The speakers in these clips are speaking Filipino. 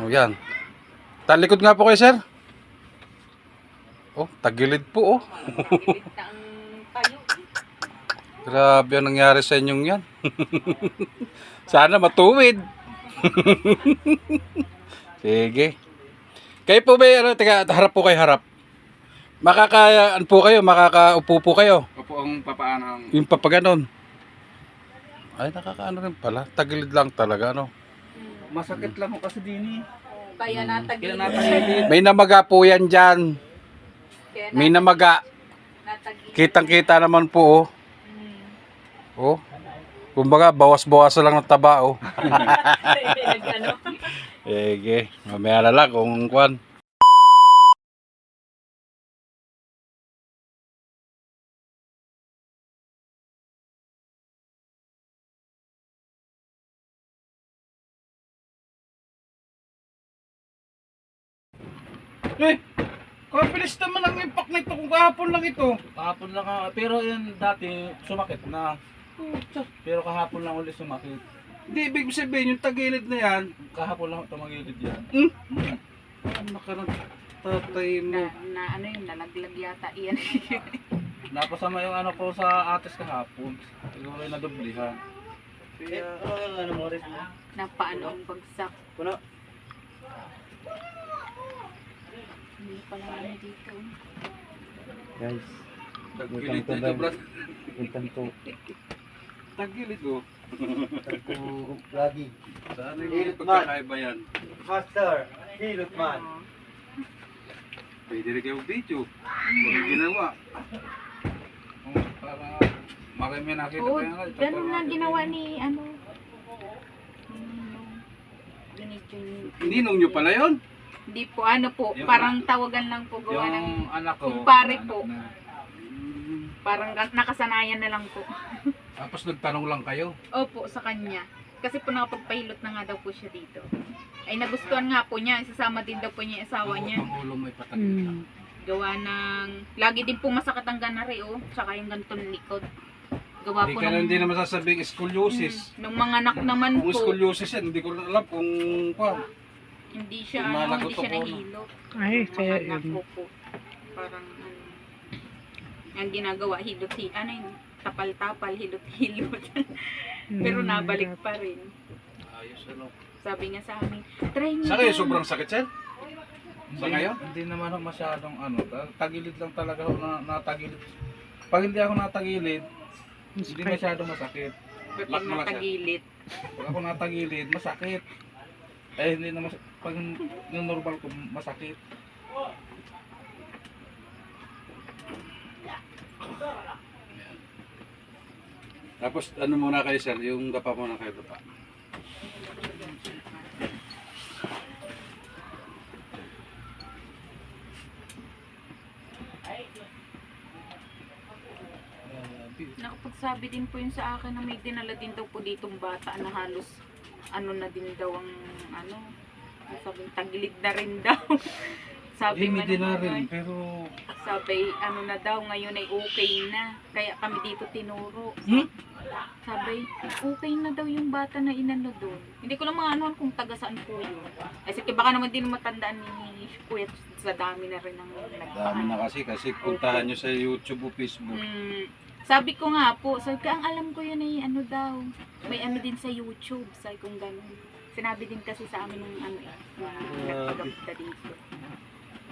O yan. Talikod nga po kayo, sir. Oh, tagilid po, oh. Pilit na ang tayo. Grabe ang nangyari sa inyong yan. Sana matuwid. Sige. Kayo po ba, teka, harap po kayo, harap. Makakayaan po kayo, makakaupo po kayo. Opo ang papaanang. Yung papaganon. Ay, nakakaano rin pala. Tagilid lang talaga, no? Masakit lang ko kasi din eh. Kaya natagilid. Kaya natagilid. May namaga po yan dyan. Kaya May namaga. natagilid. Kitang-kita naman po, oh. Oh. Kumbaga, bawas-bawas lang ng taba, oh. Nag-ano? Ege, mamaya na lang kung kwan. Eh, kabilis naman ang impact nito kung kahapon lang ito. Kahapon lang pero yan dati sumakit na. Pero kahapon lang ulit sumakit. Hindi, ibig sabihin, yung tagilid na yan, Kahapon lang tumagilid yan. ano ka ng tatay mo? Na ano yun, nalaglag yata iyan. Napasama yung ano ko sa ates kahapon. Siguro yung nadoblihan. Kaya, ano mo rin? Napaano ang bagsak. Puno. Hindi pala ano dito. Guys, Tagilid dito, brad. welcome to Tagilid, oh. Tagpo Lagi. Saan yung Hilot pagkakaiba yan? Master, Hilot Man. Pwede rin kayo video. Walang ginawa. Para marami nakita Oo, pa yan. ganun na ginawa ni ano. Ganito yung... Ninong nyo pala yun? Hindi po, ano po, Yung- parang tawagan lang po gawa ng... Yung anak ko. Kumpare po. anak na. Parang nakasanayan na lang po. Tapos nagtanong lang kayo. Opo, sa kanya. Kasi po nakapagpahilot na nga daw po siya dito. Ay nagustuhan nga po niya, isasama din daw po niya yung asawa niya. Ang ulo may patagilid lang. Gawa ng... Lagi din po masakit ang ganari, oh. Tsaka yung ganitong likod. Gawa Hindi po ka ng... hindi naman sasabing scoliosis. Nung mga anak naman Kung po, scoliosis yan, hindi ko rin alam kung pa. hindi siya, Kung ano, malagot hindi siya ako, no? nahilot. Ay, Mga kaya anak yun. ko po. Parang, ano, ang ginagawa, hilot, ano yun, tapal-tapal, hilot-hilot. Pero nabalik pa rin. Ayos ano. Sabi nga sa amin, try mo Sa kayo, daw." sobrang sakit sir? Sa ngayon? Hindi naman ako masyadong ano. Tagilid lang talaga ako na natagilid. Pag hindi ako natagilid, hindi masyadong masakit. Ba't Lock pag mo lang siya. natagilid? Pag ako natagilid, masakit. Eh hindi na pag yung normal ko masakit. Tapos ano muna kayo sir, yung dapa muna kayo dapa. Nakapagsabi din po yun sa akin na may dinala din daw po ditong bata na halos ano na din daw ang ano, sabi tagilid na rin daw. Sabi Hindi man din na naman, rin, pero sabi ano na daw ngayon ay okay na. Kaya kami dito tinuro. Sabi, okay na daw yung bata na inano doon. Hindi ko lang maanoan kung taga saan po yun. Kasi baka naman din matandaan ni Kuya sa dami na rin ang Dami nagpaano. na kasi puntahan nyo sa YouTube o Facebook. Sabi ko nga po, sabi ko, ang alam ko yun ay ano daw, may ano din sa YouTube, sabi kong gano'n. Sinabi din kasi sa amin ng ano nagpagapita dito.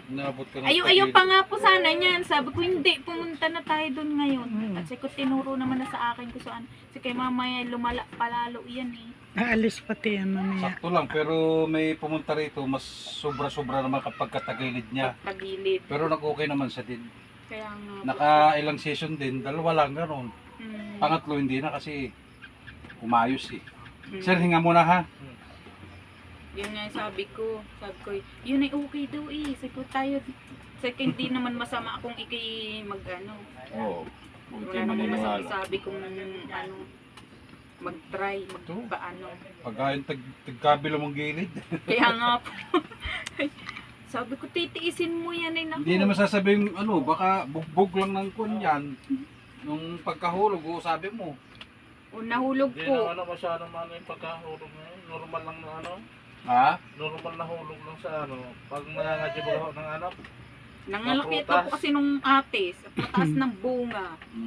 Inabot ka ng Ayaw tagilid. pa nga po sana niyan, sabi ko hindi, pumunta na tayo doon ngayon. At sabi ko, tinuro naman na sa akin kung saan, kasi kay mamaya lumala palalo yan eh. Aalis pati yan mamaya. Sakto lang, pero may pumunta rito, mas sobra-sobra naman kapag katagilid niya. Tagilid. Pero nag-okay naman sa din. Kaya nga po. Naka-ilang session din, dalawa lang gano'n. Mm. Pangatlo hindi na kasi umayos eh. Mm. Sir, hinga muna ha. Yun nga yung sabi ko, yun ay okay daw eh. Sabi ko tayo, sabi ko hindi naman masama akong ikay mag-ano. Oo. Wala naman masasabi kung ano, mag-try, mag-paano. Pagkain tagkabila mong gilid. Kaya nga po. Sabi ko, titiisin mo yan ay naku. Hindi naman sasabihin, ano, baka bugbog lang ng kun yan. Nung pagkahulog, sabi mo. O nahulog hindi po. naman masyadong ano yung pagkahulog ngayon. Normal lang na ano. Ha? Normal na hulog lang sa ano. Pag nangangadyo ba ako ng anak? Nangalaki ito Prutas. po kasi nung atis. At mataas ng bunga.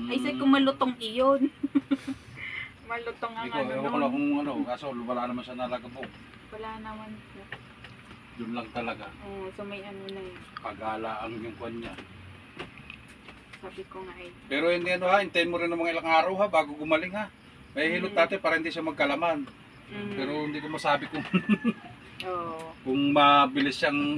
Ay, say kung malutong iyon. Malutong ang Ikaw, ano ewan ko lang nun. kung ano, kaso wala naman siya nalagabok. Wala naman po. Doon lang talaga. Oo, so may ano na yun. Pagala ang yung kwan niya. Sabi ko nga eh. Pero hindi ano ha, hintayin mo rin ng mga ilang araw ha, bago gumaling ha. May hilot natin para hindi siya magkalaman. Mm. Pero hindi ko masabi kung Oo. kung mabilis siyang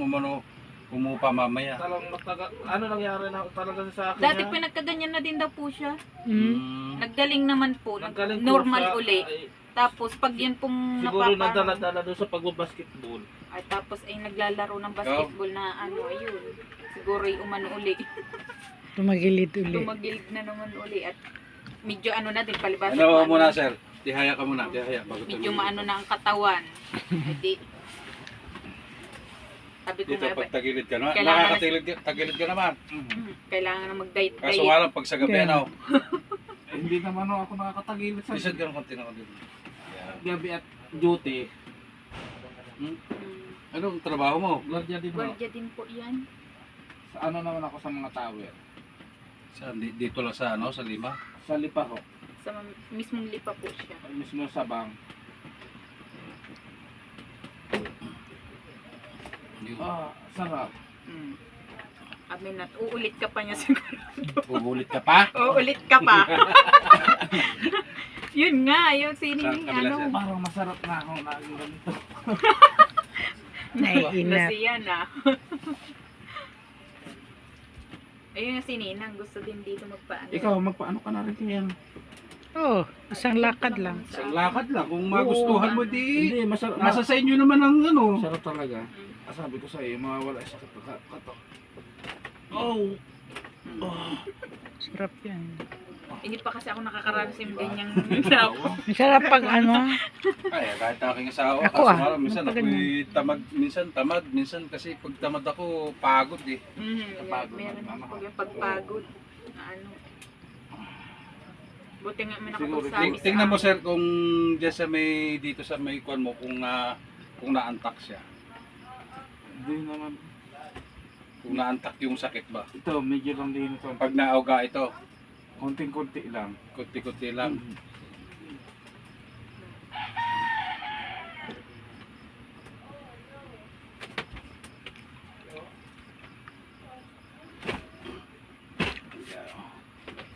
umupa mamaya. Talagang ano nangyari na talaga sa akin Dati niya? pinagkaganyan na din daw po siya. Mm. Naggaling naman po. Naggaling po Normal siya, uli. ay, Tapos pag yun pong siguro napaparang. nadala-dala doon sa pagbabasketball. Ay, tapos ay naglalaro ng basketball na ano, ayun. Siguro ay umano uli. Tumagilid uli. Tumagilid na naman uli. At medyo ano na din, palibasa. Ano muna sir? Tihaya ka muna, tihaya. Bago Medyo tumingin. maano na ang katawan. Hindi. Sabi ko Dito nga, pag tagilid ka naman. Kailangan- Tagilid ka naman. kailangan na mag-diet. Kaso nga lang, pag sa gabi Kaya- ano, Eh, hindi naman ako nakakatagilid sa isad ka ng konti na konti. Yan. gabi at duty. Hmm? Mm. Anong trabaho mo? Guardia din ako. Guardia din po yan. Sa ano naman ako sa mga tower. Saan? Dito lang sa ano, sa Lima? Sa lipa ho. Sa mismong lipa po siya. Mismo sa bang. Yun. Sarap. Mm. Amin at uulit ka pa niya siguro. Ubulit ka pa? Uulit ka pa. Yun nga, yung siniling Sa kabila ano. siya. Parang masarap na ako laging ganito. Naiinat. Kasi yan ah. Ayun yung sininang, gusto din dito magpaano. Ikaw, magpaano ka na rin yan? Oh, isang lakad lang. Isang lakad lang. Kung magustuhan mo, di... Hindi, masarap. Nasa sa inyo naman ang ano. Masarap talaga. Mm. Sabi ko sa iyo, mawawala sa kato. Oh. Sarap yan. Hindi pa kasi ako nakakaranas yung ganyang sapo. Masarap pag ano. Ay, kahit aking asawa. Ako, Kaso ah. nga lang, minsan Matagal ako'y tamad. Minsan tamad. Minsan kasi pag tamad ako, pagod eh. Napagod Meron na, ako yung pagpagod na ano. Buti nga may Siguro, nakapagsabi sa Tingnan mo akin. sir kung dyan sa may, dito sa may kwan mo, kung naantak siya. Hindi naman. Kung naantak yung sakit ba. Ito, medyo lang din ito. Pag naauga ito, Konting-konti lang. kunti-kunti lang.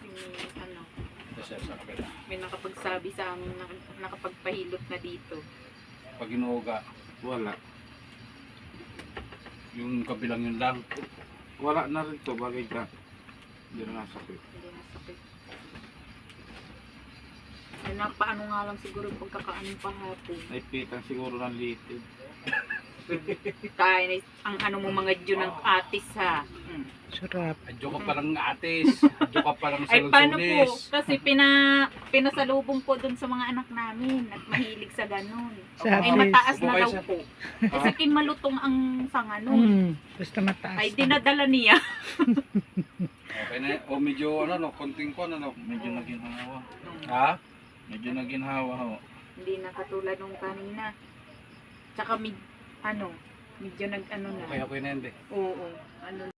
Yung ano, Kasi sa kabila. may nakapagsabi sa amin na nakapagpahilot na dito. Pag inuuga, Wala. yung kabilang yun lang. Wala na rin to, bagay ka. Hindi na nasakit. Hindi na sakit. Ay, napaano nga lang siguro yung pagkakaano pahapon. Naipitan siguro ng litid. Kaya na ang ano mo mga dyo ng atis ha. Sarap. Adyo ka palang atis. Adyo ka palang Ay paano po? salunsulis. Kasi pinasalubong po dun sa mga anak namin at mahilig sa ganun. Sa Ay atis. mataas na Upo kayo, daw sir. po. Kasi kinmalutong ang sanga nun. Basta mataas. Ay dinadala niya. Okay na, o medyo ano, no, konting kwan, ano. Medyo naginhawa. Ha? Medyo naginhawa ho. Hindi na katulad nung kanina. Tsaka medyo nag ano na. Okay na hindi. Oo. Ano